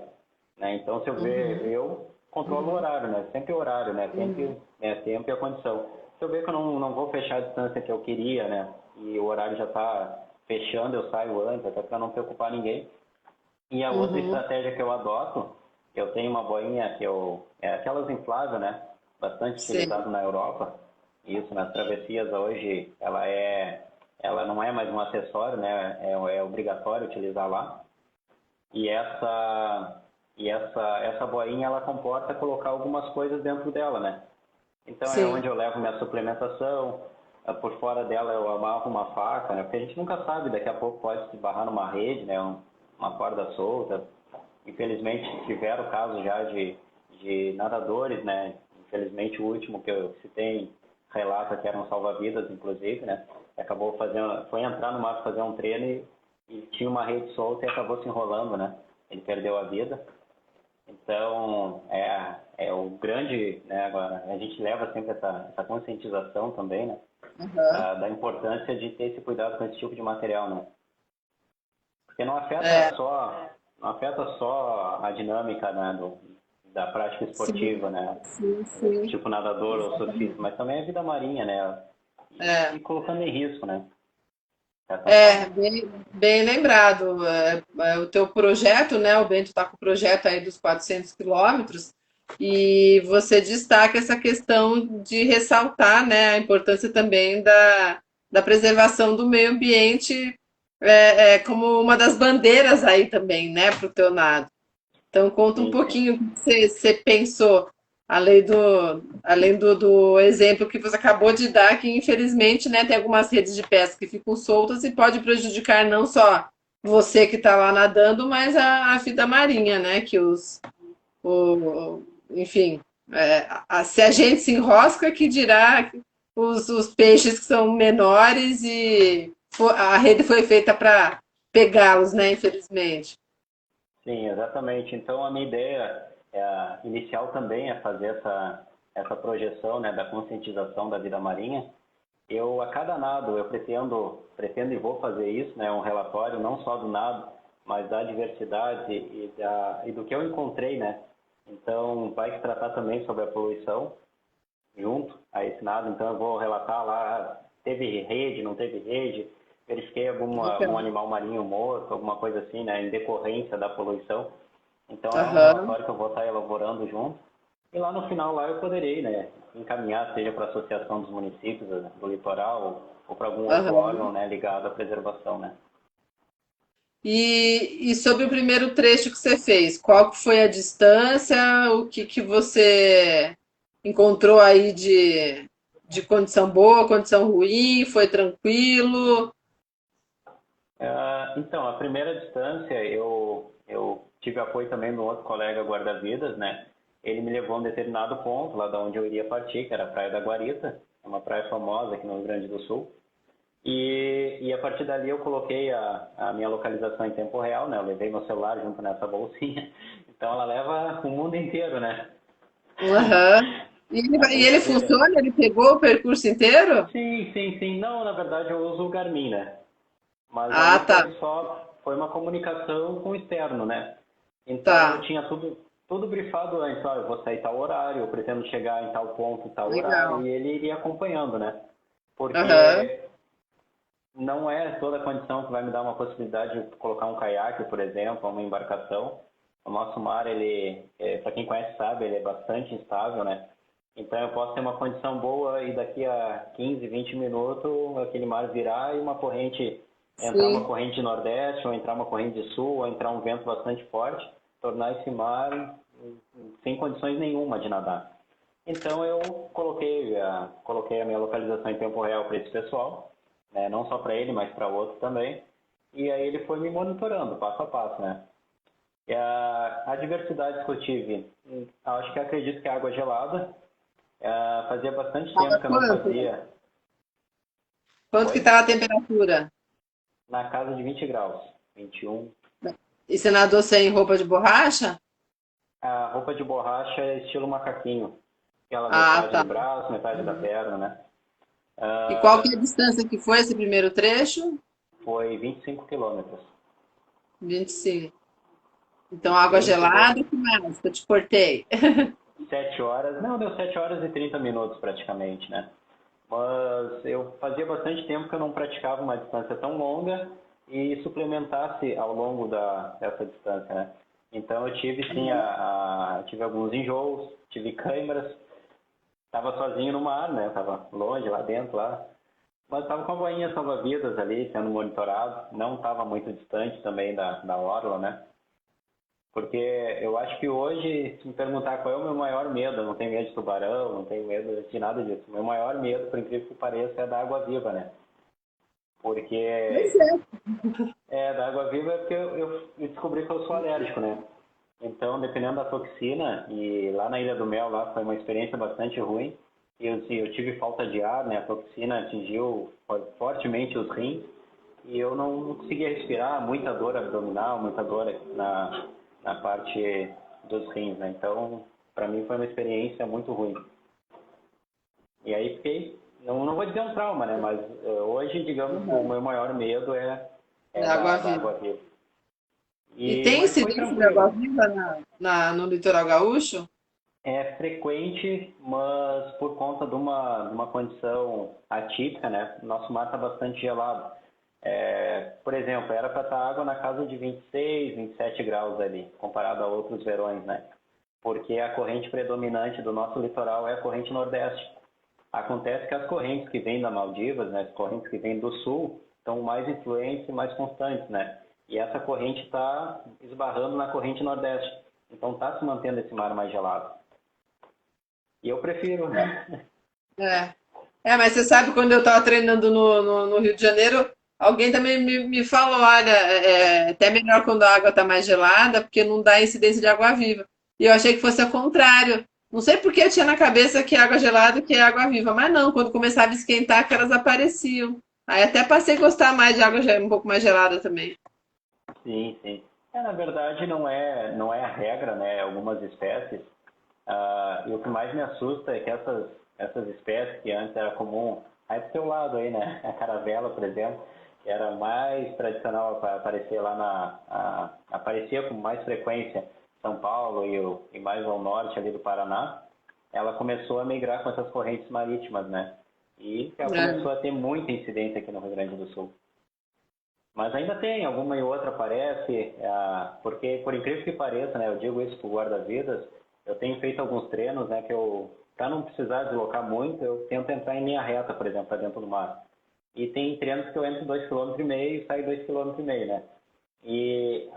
Né? Então, se eu ver, Uhum, eu controlo o horário, né? Sempre o horário, né? uhum, Sempre tempo e a condição. Se eu ver que eu não vou fechar a distância que eu queria, né? E o horário já está fechando, eu saio antes, até para não preocupar ninguém. E a outra uhum. estratégia que eu adoto, eu tenho uma boinha aquelas infláveis, né? Bastante Sim, utilizado na Europa. Isso, nas travessias hoje, ela não é mais um acessório, né? É obrigatório utilizar lá. E essa boinha, ela comporta colocar algumas coisas dentro dela, né? Então é sim. onde eu levo minha suplementação. Por fora dela eu amarro uma faca, né? Porque a gente nunca sabe, daqui a pouco pode se barrar numa rede, né? Uma corda solta. Infelizmente tiveram casos já de nadadores, né? Infelizmente o último que eu citei relata que era um salva-vidas, inclusive, né? Foi entrar no mar fazer um treino e tinha uma rede solta e acabou se enrolando, né? Ele perdeu a vida. Então, é o grande, né, agora, a gente leva sempre essa conscientização também, né, Aham. da importância de ter esse cuidado com esse tipo de material, né, porque É, não afeta só a dinâmica, né, da prática sim, esportiva, né, sim, sim. tipo nadador ou surfista, Exatamente. mas também a vida marinha, né, É. e colocando em risco, né, de certa É, forma. bem lembrado. O teu projeto, né? O Bento está com o projeto aí dos 400 quilômetros. E você destaca essa questão de ressaltar, né, a importância também da preservação do meio ambiente como uma das bandeiras aí também, né, para o teu nado. Então, conta um Sim, sim. pouquinho o que você pensou, além do exemplo que você acabou de dar, que infelizmente, né, tem algumas redes de pesca que ficam soltas e pode prejudicar não só você que está lá nadando, mas a vida marinha, né, que enfim, se a gente se enrosca, que dirá os peixes que são menores e a rede foi feita para pegá-los, né, infelizmente. Sim, exatamente. Então, a minha ideia inicial também é fazer essa projeção, né, da conscientização da vida marinha. A cada nado, eu pretendo e vou fazer isso, né, um relatório não só do nado, mas da diversidade e do que eu encontrei, né. Então, vai se tratar também sobre a poluição junto a esse nado. Então, eu vou relatar lá, teve rede, não teve rede, verifiquei algum Legal. animal marinho morto, alguma coisa assim, né, em decorrência da poluição. Então, é um Aham, relatório que eu vou estar elaborando junto. E lá no final, lá eu poderei, né, encaminhar, seja para a Associação dos Municípios do Litoral ou para algum outro aham. órgão, né, ligado à preservação, né. E sobre o primeiro trecho que você fez, qual que foi a distância? O que você encontrou aí de condição boa, condição ruim? Foi tranquilo? Então, a primeira distância, eu tive apoio também do outro colega guarda-vidas, né? Ele me levou a um determinado ponto, lá da onde eu iria partir, que era a Praia da Guarita, é uma praia famosa aqui no Rio Grande do Sul. E a partir dali eu coloquei a minha localização em tempo real, né? Eu levei meu celular junto nessa bolsinha. Então ela leva o mundo inteiro, né? Aham. A E ele brincadeira. funciona? Ele pegou o percurso inteiro? Sim, sim, sim. Não, na verdade eu uso o Garmin, né? Mas Ah, aí tá, foi uma comunicação com o externo, né? Então eu tá. tinha tudo brifado antes, ó, eu vou sair tal horário, eu pretendo chegar em tal ponto, tal horário, Legal. e ele iria acompanhando, né? Aham. Porque não é toda a condição que vai me dar uma possibilidade de colocar um caiaque, por exemplo, uma embarcação. O nosso mar, para quem conhece sabe, ele é bastante instável, né? Então eu posso ter uma condição boa e daqui a 15, 20 minutos aquele mar virar e entrar uma Sim. corrente de nordeste, ou entrar uma corrente de sul, ou entrar um vento bastante forte, tornar esse mar sem condições nenhuma de nadar. Então eu coloquei a minha localização em tempo real para esse pessoal, né? Não só para ele, mas para outro também. E aí ele foi me monitorando passo a passo, né? E a diversidade que eu tive, acho que acredito que é água gelada. Fazia bastante tempo Tava que eu não quanto? fazia. Quanto que Oi? tava a temperatura? Na casa de 20 graus, 21. E você nadou sem roupa de borracha? A roupa de borracha é estilo macaquinho. Aquela Ah, metade tá. do braço, metade da perna, né? E qual que é Ah, a distância que foi esse primeiro trecho? foi 25 quilômetros. 25. Então, água Bem rigoroso. gelada, que mais? Que eu te cortei. 7 horas, não, deu 7 horas e 30 minutos praticamente, né? Mas eu fazia bastante tempo que eu não praticava uma distância tão longa e suplementasse ao longo dessa distância, né? Então eu tive sim, tive alguns enjoos, tive câimbras, estava sozinho no mar, né? Estava longe lá dentro, lá. Mas estava com a boinha salva-vidas ali, sendo monitorado, não estava muito distante também da orla, né? Porque eu acho que hoje, se me perguntar qual é o meu maior medo, eu não tenho medo de tubarão, não tenho medo de nada disso. Meu maior medo, por incrível que pareça, é da água viva, né? Pois Porque é. da água viva é porque eu descobri que eu sou alérgico, né? Então, dependendo da toxina, e lá na Ilha do Mel, lá foi uma experiência bastante ruim. Eu tive falta de ar, né? A toxina atingiu fortemente os rins e eu não conseguia respirar, muita dor abdominal, muita dor na parte dos rins, né? Então, para mim foi uma experiência muito ruim. E aí fiquei, não vou dizer um trauma, né? Mas hoje, digamos que o Uhum. meu maior medo é Da água da viva. água viva. E tem Mas foi incidência de água tranquilo. viva no litoral gaúcho? É frequente, mas por conta de uma condição atípica, né? Nosso mar está bastante gelado. Por exemplo, era para estar água na casa de 26, 27 graus ali, comparado a outros verões, né? porque a corrente predominante do nosso litoral é a corrente nordeste. Acontece que as correntes que vêm da Maldivas, né, as correntes que vêm do sul, estão mais influentes e mais constantes, né? E essa corrente está esbarrando na corrente nordeste. Então está se mantendo esse mar mais gelado. E eu prefiro, né? É. Mas você sabe, quando eu estava treinando no Rio de Janeiro, alguém também me falou, olha, é até melhor quando a água está mais gelada, porque não dá incidência de água-viva. E eu achei que fosse ao contrário. Não sei por que eu tinha na cabeça que água gelada que é água-viva, mas não, quando começava a esquentar, que elas apareciam. Aí até passei a gostar mais de água um pouco mais gelada também. Sim, sim. Na verdade, não é a regra, né? Algumas espécies. E o que mais me assusta é que essas espécies que antes era comum, aí do seu lado aí, né? A caravela, por exemplo, que era mais tradicional para aparecer lá aparecia com mais frequência em São Paulo e mais ao norte ali do Paraná, ela começou a migrar com essas correntes marítimas, né? E ela começou a ter muita incidência aqui no Rio Grande do Sul. Mas ainda tem, alguma e outra aparece, porque por incrível que pareça, né, eu digo isso para o guarda-vidas, eu tenho feito alguns treinos, né, que eu, para não precisar deslocar muito, eu tento entrar em linha reta, por exemplo, para dentro do mar. E tem treinos que eu entro 2,5 km e saio 2,5 km, né? E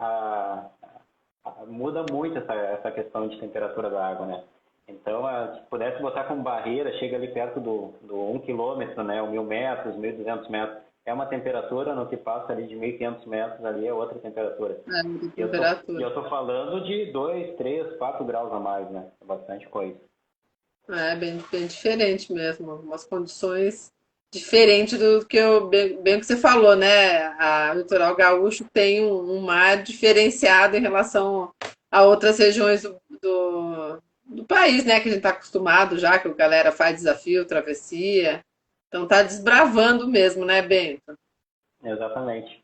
muda muito essa questão de temperatura da água, né? Então, se pudesse botar como barreira, chega ali perto do 1 km, né, ou 1.000 metros, 1.200 metros, é uma temperatura, no que passa ali de 1.500 metros ali é outra temperatura. Muita E temperatura. eu estou falando de 2, 3, 4 graus a mais, né? É bastante coisa. É bem diferente mesmo, umas condições diferentes do que bem o que você falou, né? O litoral gaúcho tem um mar diferenciado em relação a outras regiões do país, né? Que a gente está acostumado já, que a galera faz desafio, travessia. Então tá desbravando mesmo, né, Bento? Exatamente.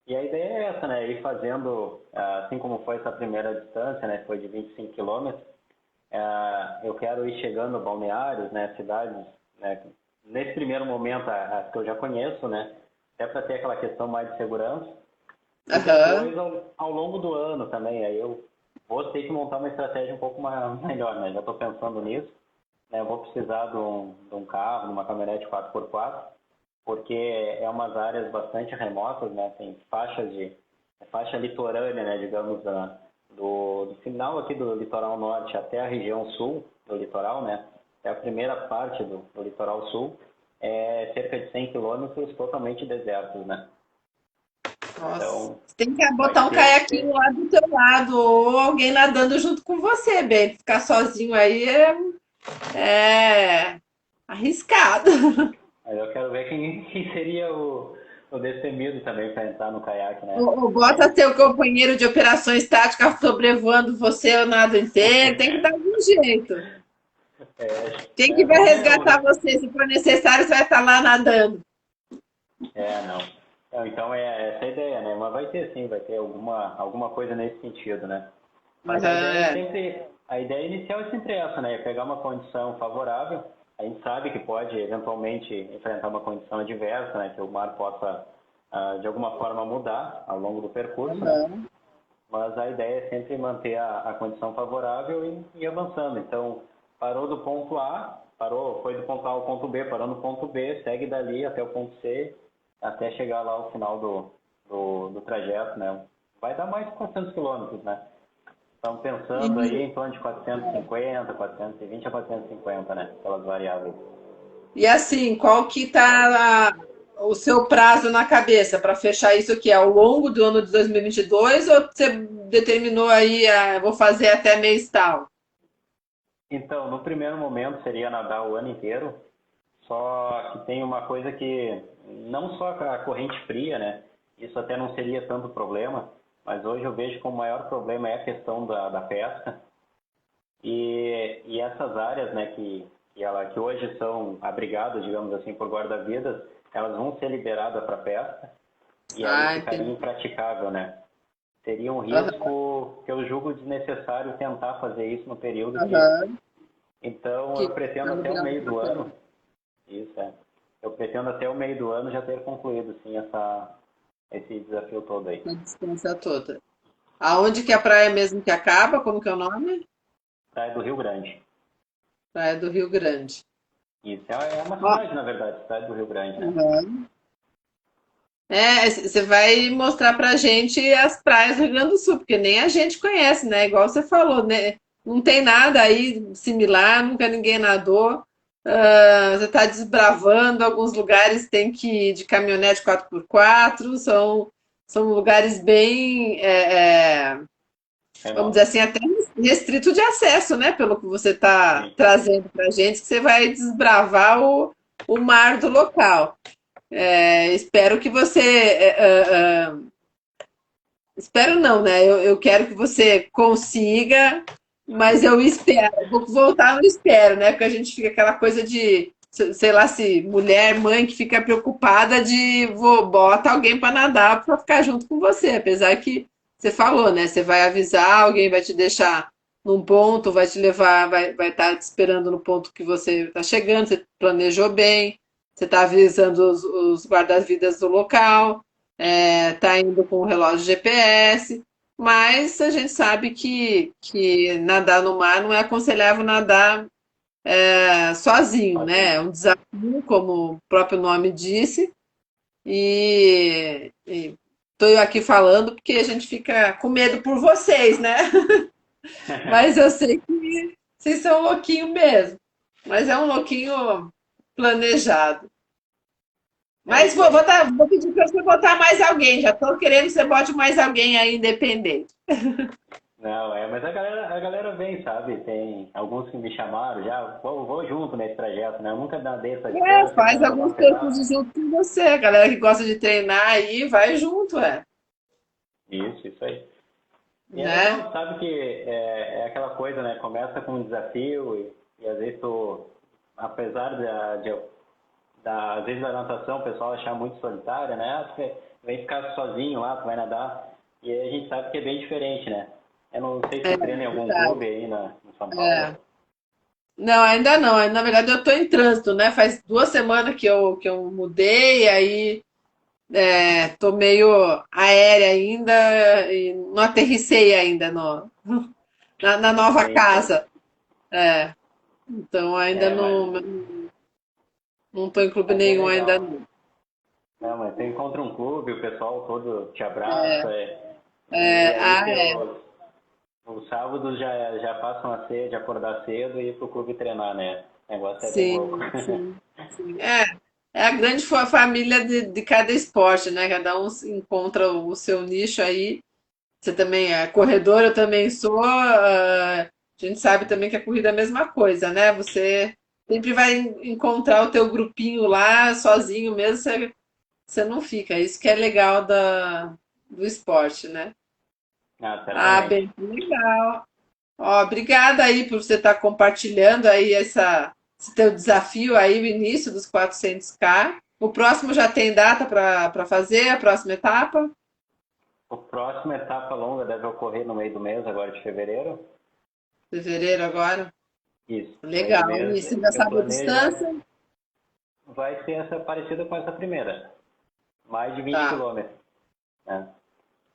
E a ideia é essa, né? Ir fazendo, assim como foi essa primeira distância, né? Foi de 25 quilômetros. Eu quero ir chegando a balneários, né? Cidades, né? Nesse primeiro momento, as que eu já conheço, né? Até para ter aquela questão mais de segurança. E Aham. depois, ao longo do ano também, aí eu vou ter que montar uma estratégia um pouco melhor, né? Já estou pensando nisso. Né? Eu vou precisar de um carro, de uma caminhonete 4x4, porque é umas áreas bastante remotas, né? Tem faixa litorânea, né? Digamos, do final aqui do litoral norte até a região sul do litoral, né? É a primeira parte do litoral sul, é cerca de 100 quilômetros totalmente desertos, né? Nossa. Então, Você tem que vai botar um caiaquinho ter. lá do teu lado, ou alguém nadando junto com você, Bento. Ficar sozinho aí é arriscado. Aí eu quero ver quem seria o destemido também para entrar no caiaque, né? Ou bota seu companheiro de operações táticas sobrevoando você o nado inteiro. Tem que dar um jeito. Quem que vai Vamos ver. resgatar você? Se for necessário, você vai estar lá nadando. Não. Então é essa a ideia, né? Mas vai ter sim, vai ter alguma coisa nesse sentido, né? Mas a ideia é Aham. sempre, a ideia inicial é sempre essa, né? É pegar uma condição favorável. A gente sabe que pode eventualmente enfrentar uma condição adversa, né? Que o mar possa de alguma forma mudar ao longo do percurso, né? Aham. Mas a ideia é sempre manter a condição favorável e ir avançando. Então, parou do ponto A, foi do ponto A ao ponto B, parou no ponto B, segue dali até o ponto C, até chegar lá ao final do trajeto, né? Vai dar mais de 400 quilômetros, né? Estamos pensando aí E, em torno de 450, 420 a 450, né? Pelas variáveis. e assim, qual que tá o seu prazo na cabeça para fechar isso aqui? Ao longo do ano de 2022 ou você determinou aí, vou fazer até mês tal? Então, no primeiro momento seria nadar o ano inteiro, só que tem uma coisa que não só a corrente fria, né? Isso até não seria tanto problema, mas hoje eu vejo como o maior problema é a questão da pesca. E essas áreas, né, que hoje são abrigadas, digamos assim, por guarda-vidas, elas vão ser liberadas para pesca e aí Ah, ficaria entendi. impraticável, né? Seria um Aham, risco que eu julgo desnecessário tentar fazer isso no período que. aham. Então, Que eu pretendo tá até o liberado meio pra do pesca. ano, isso é. Eu pretendo até o meio do ano já ter concluído, sim, esse desafio todo aí. A distância toda. Aonde que é a praia mesmo que acaba? Como que é o nome? Praia do Rio Grande. Praia do Rio Grande. Isso, é uma Ó, cidade, na verdade, cidade do Rio Grande, né? uhum. Você vai mostrar pra gente as praias do Rio Grande do Sul, porque nem a gente conhece, né? Igual você falou, né? Não tem nada aí similar, nunca ninguém nadou. Você está desbravando, alguns lugares tem que ir de caminhonete 4x4, são lugares bem, vamos dizer Remoto. assim, até restrito de acesso, né? Pelo que você está Sim. trazendo para a gente, que você vai desbravar o mar do local. Espero que você. Espero não, né? Eu quero que você consiga, mas eu espero. Vou voltar no espero, né? Porque a gente fica aquela coisa de, sei lá, se mulher, mãe que fica preocupada de bota alguém para nadar para ficar junto com você. Apesar que você falou, né? Você vai avisar, alguém vai te deixar num ponto, vai te levar, vai estar te esperando no ponto que você está chegando, você planejou bem, você está avisando os guarda-vidas do local, tá indo com o relógio GPS, mas a gente sabe que nadar no mar não é aconselhável nadar sozinho, né? Sozinho. É um desafio, como o próprio nome disse, e estou eu aqui falando porque a gente fica com medo por vocês, né? Mas eu sei que vocês são louquinho mesmo, mas é um louquinho planejado. É Mas isso aí. vou pedir para você botar mais alguém. Já estou querendo que você bote mais alguém aí independente. Não, mas a galera vem, sabe? Tem alguns que me chamaram já, vou junto nesse trajeto, né? Eu nunca nadei essa distância, Faz quero nadar alguns um pedaço. percursos junto com você. A galera que gosta de treinar aí, vai junto, Isso aí. E é né? legal, sabe que é aquela coisa, né? Começa com um desafio e às vezes tu, apesar às vezes da natação o pessoal achar muito solitária, né? Ah, tu vem ficar sozinho lá, tu vai nadar. E aí a gente sabe que é bem diferente, né? Eu não sei se É tu treina em algum verdade. clube aí em São É. Paulo. Não, ainda não. Na verdade, eu estou em trânsito, né? Faz 2 semanas que eu mudei, aí tô meio aérea ainda e não aterrissei ainda na nova Sim, sim. casa. Então ainda Mas não estou em clube é nenhum ainda legal. não. Não, mas tu encontra um clube, o pessoal todo te abraça, e aí É. os sábados já passam a ser de acordar cedo e ir pro clube treinar, né? O negócio é bem louco. Sim, sim, sim. É a grande família de cada esporte, né? Cada um encontra o seu nicho aí. Você também é corredor, eu também sou. A gente sabe também que a corrida é a mesma coisa, né? Você sempre vai encontrar o teu grupinho lá, sozinho mesmo, você não fica. Isso que é legal do esporte, né? Ah, Ah, certamente. bem legal. Ó, obrigada aí por você estar compartilhando aí esse teu desafio aí, o início dos 400K. O próximo já tem data para fazer, a próxima etapa? A próxima etapa longa deve ocorrer no meio do mês, agora de fevereiro. Fevereiro agora? Isso, no meio do Legal. E mês. você já Eu sabe a planejo, distância? vai ser essa parecida com essa primeira, mais de 20 Tá. quilômetros, né?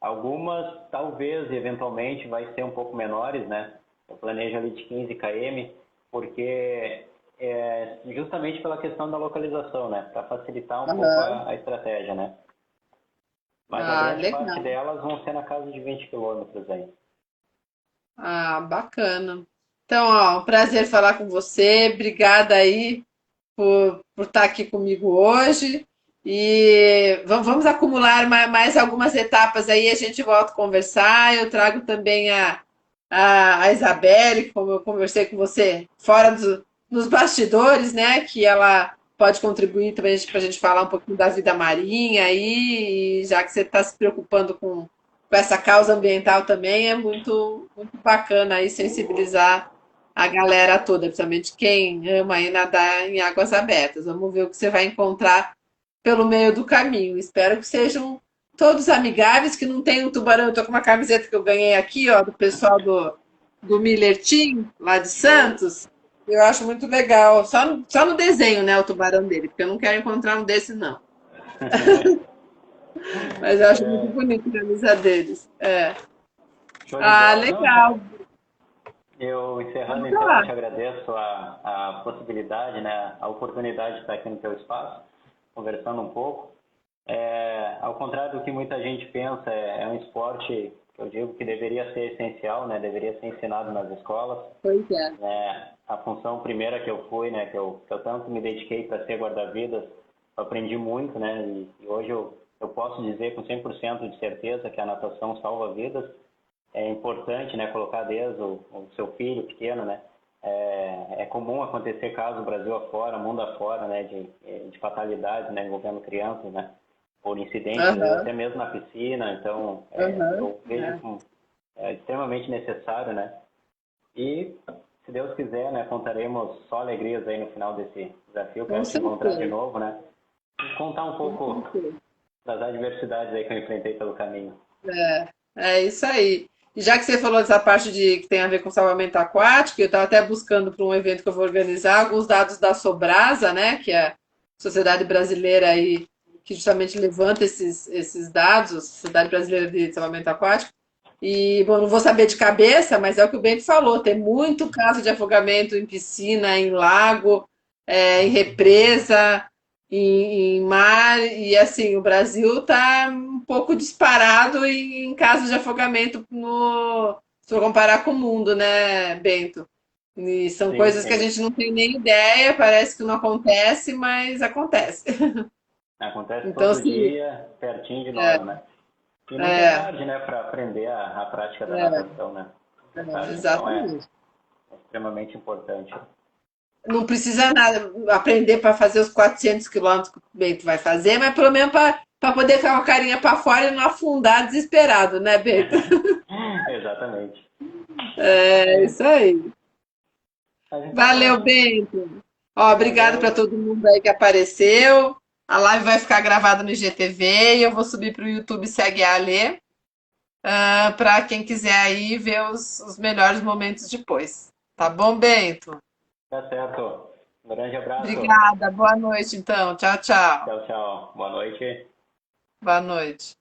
Algumas, talvez, eventualmente, vai ser um pouco menores, né? Eu planejo ali de 15 km, porque justamente pela questão da localização, né? Para facilitar um pouco Aham. a estratégia, né? Mas a Ah, grande parte legal. delas vão ser na casa de 20 quilômetros aí. Ah, bacana. Então, ó, um prazer falar com você. Obrigada aí por estar aqui comigo hoje. E vamos acumular mais algumas etapas aí, a gente volta a conversar. Eu trago também a Isabelle, como eu conversei com você, fora nos bastidores, né? Que ela pode contribuir também para a gente falar um pouquinho da vida marinha aí, e já que você está se preocupando com essa causa ambiental também, é muito, muito bacana aí sensibilizar a galera toda, principalmente quem ama aí nadar em águas abertas. Vamos ver o que você vai encontrar pelo meio do caminho. Espero que sejam todos amigáveis, que não tenham tubarão. Eu tô com uma camiseta que eu ganhei aqui, ó, do pessoal do Miller Team, lá de Santos. Eu acho muito legal. Só no desenho, né, o tubarão dele, porque eu não quero encontrar um desse, não. Mas eu acho muito bonito a camisa deles. Show de Ah, bola. Não, legal. Eu, encerrando, Vamos então, eu lá. te agradeço a possibilidade, né, a oportunidade de estar aqui no teu espaço, conversando um pouco. Ao contrário do que muita gente pensa, é um esporte que eu digo que deveria ser essencial, né, deveria ser ensinado nas escolas. Pois é. Né, a função primeira que eu fui, né, que eu tanto me dediquei para ser guarda-vidas, eu aprendi muito, né, e hoje eu posso dizer com 100% de certeza que a natação salva vidas. É importante, né, colocar desde o seu filho pequeno, né, é comum acontecer casos Brasil afora, mundo afora, né, de fatalidades, né, envolvendo crianças, né, por incidentes, às vezes Aham, até mesmo na piscina. Então, aham. eu vejo É. como extremamente necessário, né, e se Deus quiser, né, contaremos só alegrias aí no final desse desafio. Com Quero te encontrar de certeza. novo, né, e contar um Com pouco certeza. das adversidades aí que eu enfrentei pelo caminho. É, é isso aí. E já que você falou dessa parte de que tem a ver com salvamento aquático, eu estava até buscando para um evento que eu vou organizar alguns dados da Sobrasa, né, que é a sociedade brasileira aí que justamente levanta esses dados, a Sociedade Brasileira de Salvamento Aquático. E, bom, não vou saber de cabeça, mas é o que o Bento falou, tem muito caso de afogamento em piscina, em lago, em represa, em mar, e assim, o Brasil está um pouco disparado em casos de afogamento se for comparar com o mundo, né, Bento? E são Sim, coisas que a sim. gente não tem nem ideia, parece que não acontece, mas acontece. Acontece Então, todo assim, dia, pertinho de é, nós, né? E nunca é é, tarde, né, para aprender a prática da é, natação, né? Nunca é tarde, então exatamente. é extremamente importante. Não precisa nada, aprender para fazer os 400 quilômetros que o Bento vai fazer, mas pelo menos para poder ficar com a carinha para fora e não afundar desesperado, né, Bento? Exatamente. É Mas, isso aí. mas então Valeu, tá. Bento. Ó, obrigado para Valeu. todo mundo aí que apareceu. A live vai ficar gravada no IGTV e eu vou subir para o YouTube Segue a Alê, para quem quiser aí ver os melhores momentos depois. Tá bom, Bento? Tá certo. Um grande abraço. Obrigada. Boa noite, então. Tchau, tchau. Tchau, tchau. Boa noite. Boa noite.